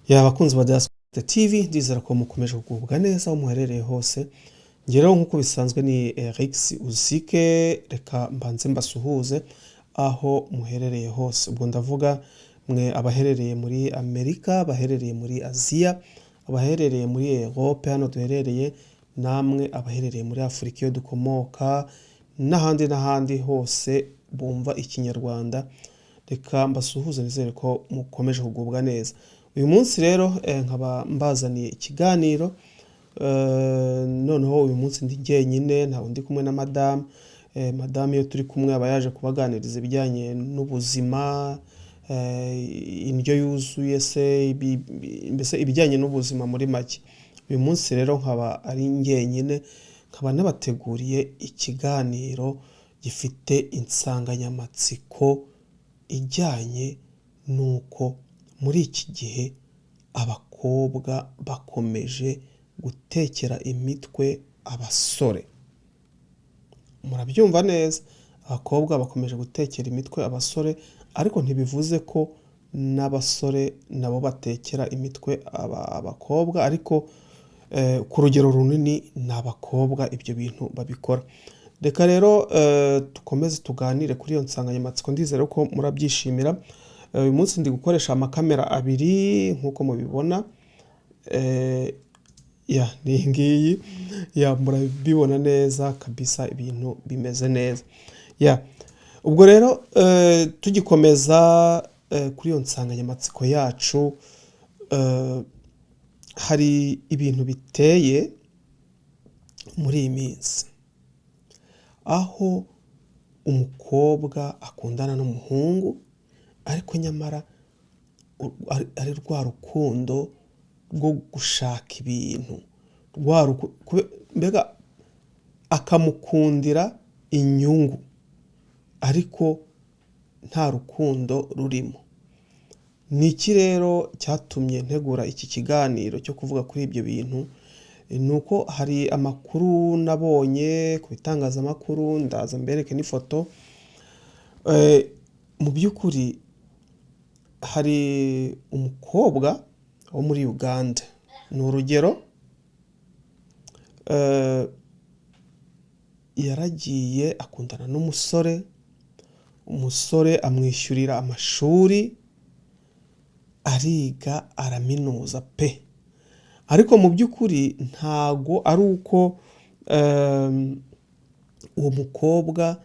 Abakunzi ba Diaspora TV ndizera ko mukomeje kugubwa neza aho muherereye hose. Ngeraho nk'uko bisanzwe ni Rix Uzike, reka mbanze mbasuhuze aho muherereye hose. Ubwo ndavuga mwe abaherereye muri Amerika, abaherereye muri Aziya, abaherereye muri Europe hano duherereye, namwe abaherereye muri Afurika iyo dukomoka n'ahandi hose bumva ikinyarwanda. Reka mbasuhuze nizere ko mukomeje kugubwa neza. Uyu munsi rero nkaba mbazaniye ikiganiro, noneho uyu munsi ndi jyenyine, ntawe ndi kumwe na madame. Madame iyo turi kumwe aba yaje kubaganiriza ibijyanye n'ubuzima, indyo yuzuye se, mbese ibijyanye n'ubuzima muri make. Uyu munsi rero nkaba ari jyenyine, nkaba nabateguriye ikiganiro gifite insanganyamatsiko ijyanye n'uko muri iki gihe abakobwa bakomeje gutekera imitwe abasore. Murabyumva neza, abakobwa bakomeje gutekera imitwe abasore, ariko ntibivuze ko n'abasore nabo batekera imitwe abakobwa, ariko ku rugero runini ni abakobwa ibyo bintu babikora. Reka rero dukomeze tuganire kuri iyo nsanganyamatsiko, ndizera ko murabyishimira. Uyu munsi ndi gukoresha amakamera abiri nk'uko mubibona, ni iyi ngiyi, murabibona neza kabisa, ibintu bimeze neza. Ubwo rero tugikomeza kuri iyo nsanganyamatsiko yacu, hari ibintu biteye muri iyi minsi, aho umukobwa akundana n'umuhungu, ariko nyamara ari rwa rukundo rwo gushaka ibintu, mbega akamukundira inyungu, ariko nta rukundo rurimo. Ni iki rero cyatumye ntegura iki kiganiro cyo kuvuga kuri ibyo bintu? Ni uko hari amakuru nabonye ku bitangazamakuru, ndaza mbereke n'ifoto. Mu by'ukuri hari umukobwa wo muri Uganda, ni urugero, yaragiye akundana n'umusore, umusore amwishyurira amashuri, ariga araminuza pe. Ariko mu by'ukuri ntago ari uko uwo mukobwa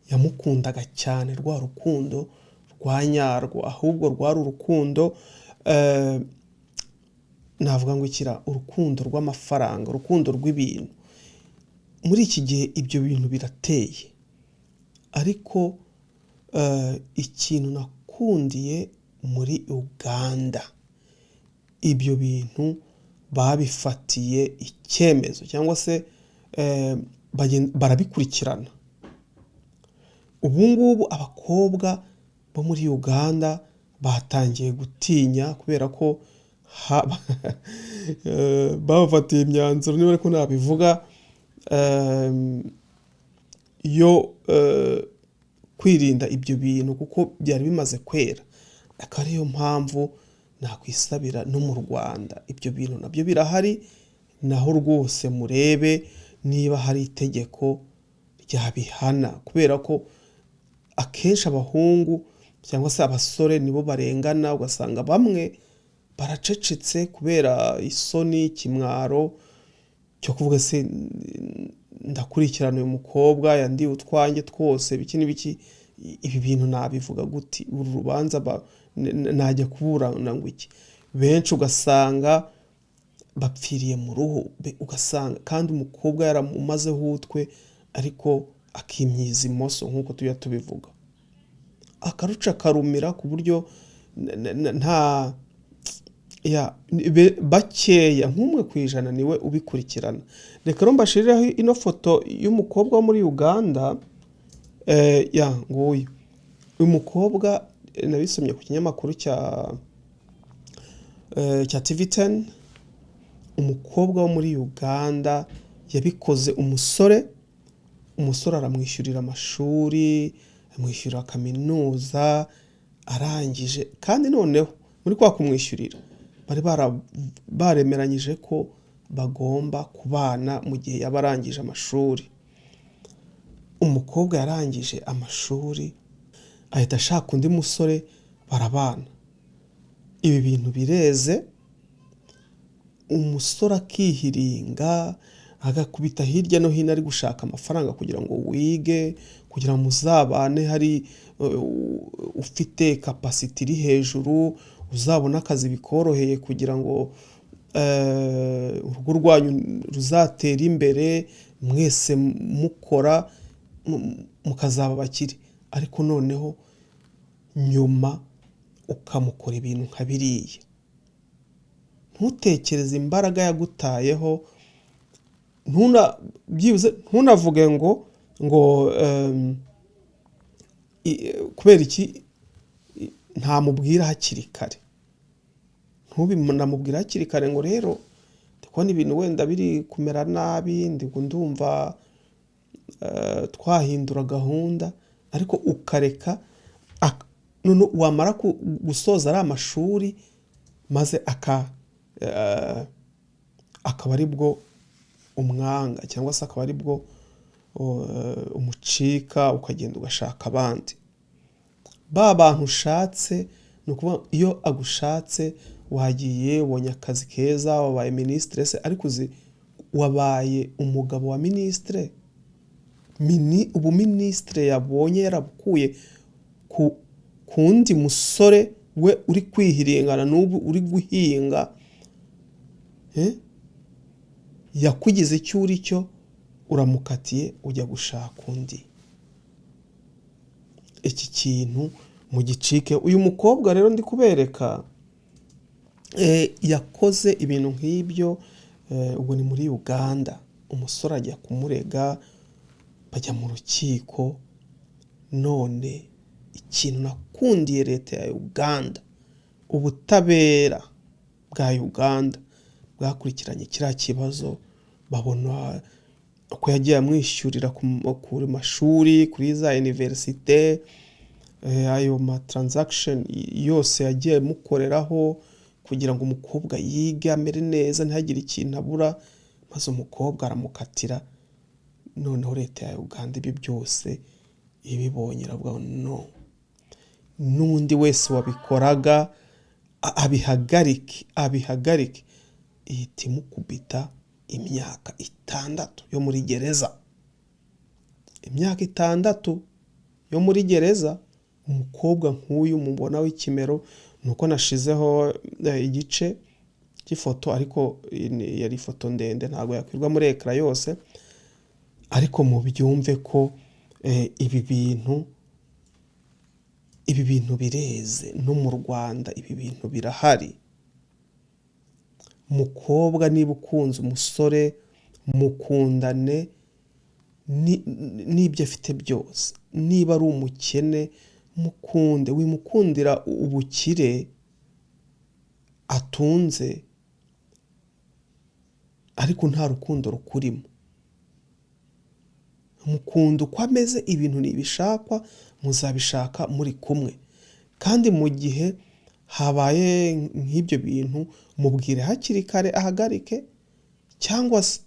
yamukundaga cyane, rwa rukundo rwa nyarwo, ahubwo rwari urukundo, navuga ngo urukundo rw'amafaranga, urukundo rw'ibintu. Muri iki gihe ibyo bintu birateye, ariko ikintu nakundiye muri Uganda, ibyo bintu babifatiye icyemezo, cyangwa se barabikurikirana. Ubu ngubu abakobwa bo muri Uganda batangiye gutinya, kubera ko babafatiye imyanzuro, niba ariko nabivuga, yo kwirinda ibyo bintu, kuko byari bimaze kwera. Akaba ariyo mpamvu nakwisabira no mu Rwanda ibyo bintu nabyo birahari, naho rwose murebe niba hari itegeko ryabihana, kubera ko akenshi abahungu cyangwa se abasore nibo barengana, ugasanga bamwe baracecetse kubera isoni, ikimwaro cyo kuvuga se ndakurikirana uyu mukobwa yandiye utwanjye twose, biki n'ibiki, ibi bintu nabivuga guti, uru rubanza najya kuburana ngo iki. Benshi ugasanga bapfiriye mu ruhu, ugasanga kandi umukobwa yaramumazeho utwe, ariko akimyiza imoso nk'uko tujya tubivuga, akaruca karumira, ku buryo nta bakeya nk'umwe ku ijana niwe ubikurikirana. Reka rero mbashiriraho ino foto y'umukobwa wo muri Uganda. Nguyu uyu mukobwa nabisomye ku kinyamakuru cya TV10. Umukobwa wo muri Uganda yabikoze umusore aramwishyurira amashuri, amwishyurira kaminuza, arangije. Kandi noneho muri kwa kumwishyurira bari baremeranyije ko bagomba kubana mu gihe yaba arangije amashuri. Umukobwa yarangije amashuri ahita ashaka undi musore barabana. Ibi bintu bireze, umusore akihiringa agakubita hirya no hino ari gushaka amafaranga kugira ngo wige, kugira ngo muzabane hari ufite capacity iri hejuru, uzabona akazi bikoroheye kugira ngo urugo rwanyu ruzatera imbere, mwese mukora mukazaba bakire. Ariko noneho nyuma ukamukora ibintu nka biriya, ntutekereze imbaraga yagutayeho, ntunavuge ngo kubera iki ntamubwira hakiri kare. Ntubinamubwira hakiri kare ngo rero ndikubona ibintu wenda biri kumera nabi, ndumva twahindura gahunda, ariko ukareka none wamara gusoza ari amashuri maze akaba ari bwo umwanga, cyangwa se akaba ari bwo umucika ukagenda ugashaka abandi. Ba bantu ushatse, ni ukuvuga iyo agushatse wagiye ubonye akazi keza, wabaye minisitire se, ariko uzi wabaye umugabo wa minisitire, ubu minisitire yabonye yarabukuye ku wundi musore we uri kwihiringana n'ubu uri guhinga, yakugize icyo uri cyo, uramukatiye ujya gushaka undi. Iki kintu mu gicike. Uyu mukobwa rero ndi kubereka yakoze ibintu nk'ibyo, ubwo ni muri Uganda. Umusore ajya kumurega, bajya mu rukiko. None ikintu nakundiye leta ya Uganda, ubutabera bwa Uganda bwakurikiranye kiriya kibazo, babona ko yagiye amwishyurira ku mashuri, kuri za universite, ayo transaction yose yagiye mukoreraho kugira ngo umukobwa yige amere neza ntihagire ikintu abura, maze umukobwa aramukatira. Noneho leta ya Uganda ibi byose ibibonye iravuga no, n'undi wese wabikoraga abihagarike, ihita imukubita imyaka 6 yo muri gereza. Imyaka 6 yo muri gereza. Umukobwa nk'uyu mubona w'ikimero, nuko nashizeho igice cy'ifoto, ariko yari ifoto ndende ntabwo yakwirwa muri ekara yose, ariko mu byumve ko ibi bintu bireze no mu Rwanda, ibi bintu birahari. Mukobwa niba ukunze umusore, mukundane n'ibyo afite byose. Niba ari umukene, mukunde, wimukundira ubukire atunze ariko nta rukundo rukurimo. Mukunda uko ameze, ibintu nibishakwa muzabishaka muri kumwe, kandi mu gihe habaye nk'ibyo bintu mubwire hakiri kare ahagarike, cyangwa se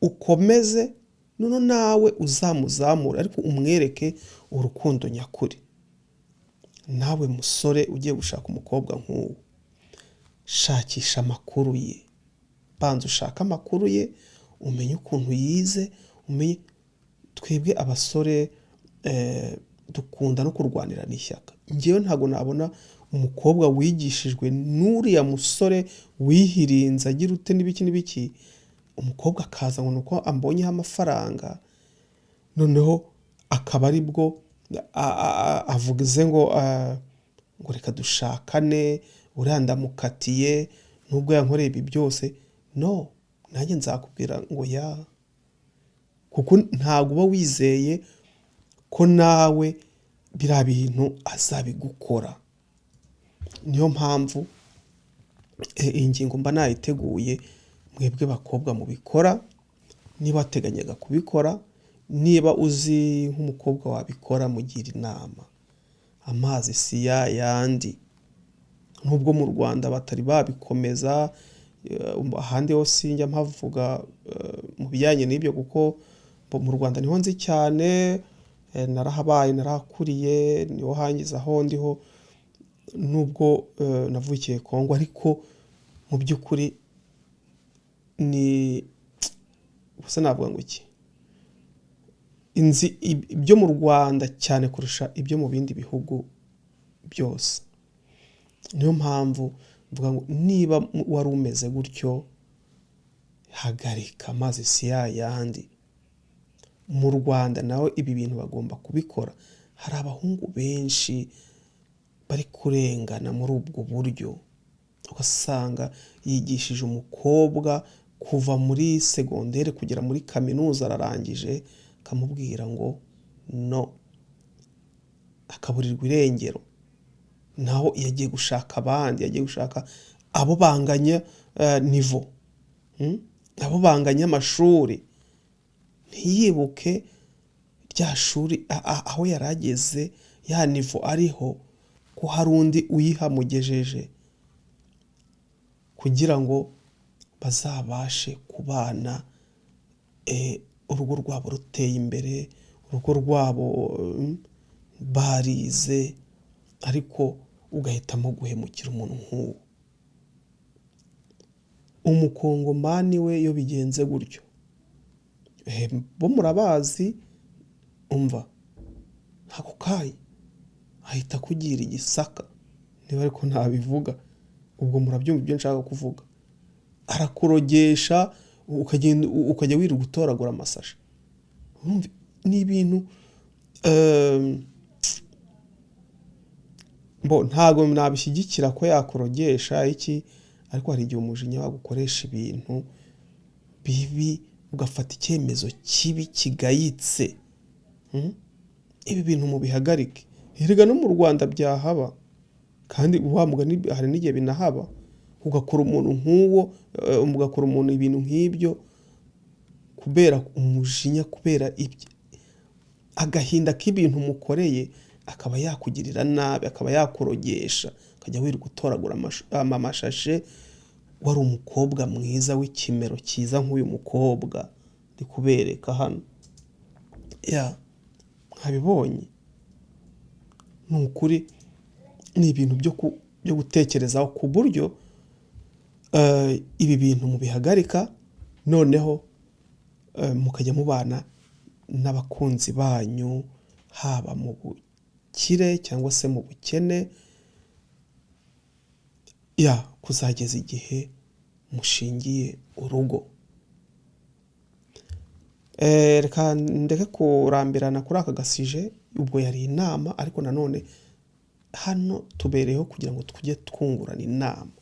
ukomeze none nawe uzamuzamura, ariko umwereke urukundo nyakuri. Nawe musore ugiye gushaka umukobwa nk'uwo, shakisha amakuru ye, banza ushaka amakuru ye, umenye ukuntu yize, umenye. Twebwe abasore dukunda no kurwanira n'ishyaka. Ngewe ntago nabona umukobwa wigishijwe n'uriya musore wihirinza agira ute n'ibiki, umukobwa akaza ngo nuko ambonyeho amafaranga, noneho akaba ari bwo avugize ngo reka dushakane, uriya ndamukatiye nubwo yankoreye ibi byose. No, nanjye nzakubwira ngo ya, kuko ntabwo uba wizeye ko nawe biriya bintu azabigukora. Niyo mpamvu iyi ngingo mba nayiteguye, mwebwe bakobwa mubikora, niba wateganyaga kubikora, niba uzi nk'umukobwa wabikora, mugira inama. Amazi si yayandi. nubwo mu Rwanda batari babikomeza, ahandi ho sinjya mpavuga mu bijyanye n'ibyo kuko mu Rwanda niho nzi cyane, narahabaye narahakuriye, niho hangize aho ndiho, nubwo navukiye Kongo, ariko mu by'ukuri ni ubuse navuga ngo iki, inzi ibyo mu Rwanda cyane kurusha ibyo mu bindi bihugu byose. Niyo mpamvu mvuga ngo niba wari umeze gutyo, hagarika, maze si yayandi. Mu Rwanda nawe ibi bintu bagomba kubikora. Hari abahungu benshi bari kurengana muri ubwo buryo, ugasanga yigishije umukobwa kuva muri segondere kugera muri kaminuza, ararangije akamubwira ngo no, akaburirwa irengero, naho yagiye gushaka abandi, yagiye gushaka abo banganya nivo, abo banganya amashuri, ntiyibuke rya shuri aho yarageze, ya nivo ariho, ko hari undi uyihamugejeje, kugira ngo bazabashe kubana, urugo rwabo ruteye imbere, urugo rwabo barize, ariko ugahitamo guhemukira umuntu nk'uwo. Umukongomani we iyo bigenze gutyo, bo murabazi, umva ako kanya ahita kugira igisaka, niba ariko ntabivuga, ubwo murabyumva ibyo nshaka kuvuga. Arakurogesha, ukajya wirirwa utoragura amasashe. Ni ibintu ntago nabishyigikira ko yakurogesha iki, ariko hari igihe umujinya wagukoresha ibintu bibi, ugafata icyemezo kibi kigayitse. Ibi bintu mubihagarike. Erega no mu Rwanda byahaba, kandi wa mugani hari n'igihe binahaba, ugakora umuntu nk'uwo, mugakora umuntu ibintu nk'ibyo kubera umujinya, kubera agahinda k'ibintu mukoreye, akaba yakugirira nabi, akaba yakurogesha, akajya wirirwa utoragura amashashe. Wari umukobwa mwiza w'ikimero cyiza nk'uyu mukobwa ndi kubereka hano, nkabibonye. Ni ukuri ni ibintu byo gutekerezaho, ku buryo ibi bintu mubihagarika, noneho mukajya mubana n'abakunzi banyu, haba mu bukire cyangwa se mu bukene, kuzageza igihe mushingiye urugo. Reka ndeke kurambirana kuri aka gasije, ubwo yari inama, ariko nanone hano tubereyeho kugira ngo tujye twungurana inama,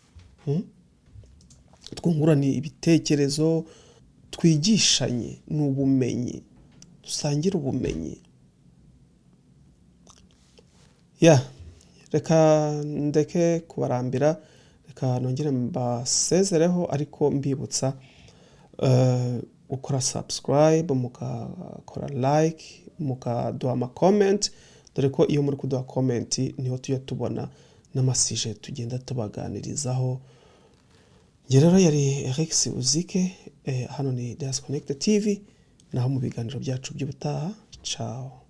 twungurane ibitekerezo, twigishanye n'ubumenyi, dusangire ubumenyi. Reka ndeke kubarambira, reka nongere mbasezereho, ariko mbibutsa gukora subscribe, mukakora like, mukaduha ama comment, dore ko iyo muri kuduha comment niho tujya tubona n'amasije tugenda tubaganirizaho. Njye rero yari Alex Uzike, hano ni Dias Connect TV, naho mu biganiro byacu by'ubutaha. Ciao.